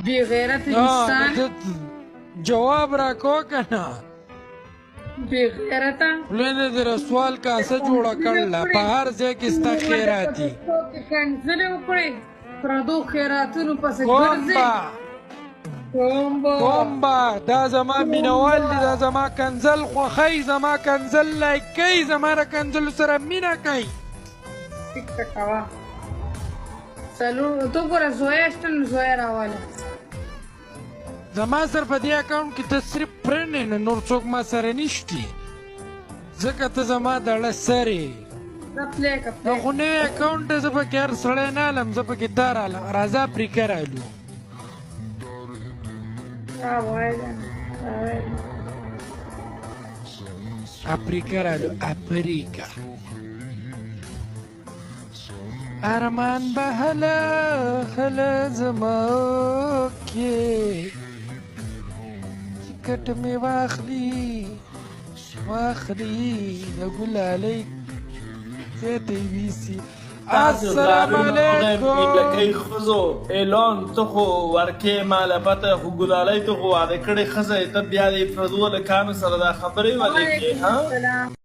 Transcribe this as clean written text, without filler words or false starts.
بی غیرت انسان جواب راکو کنه بی غیرتا لونه د رسوال کاسه جوړه کړله په هر ځای کې ستا خیراتي کنځلې وکړې پردو خیراتونو پسې کوم ګرځې با کوم با دا زما مینوال دی دا زما کنزل خوښی زما کنزل لایک کوي زما د کنزلو سره مینه کوي ټیک ته کوه څلور ته ګوره زویه شته نو زویه راواله زما سره په دې اکاونټ کې ته صرف فرینډ یې نور څوک ما سره نشتي ځکه ته زما دړه سر یې دا پلی که دا خو نوی اکاونټ دی زه پکې هر سړی نه الم زه پکې تا رالم راځه افریقا رالو افریقا رالو افریقا ارمان به هله هله زما کې ټکټ مې واخلي د ګلالۍ ځای ته یې ویسي السلام علیکم لکۍ ښځو اعلان ته خو ورکې ماله پته خو ګلالۍ ته خو واده کړې ښځه یې ته بیا د پردو هلکانو سره دا خبرې ولې کې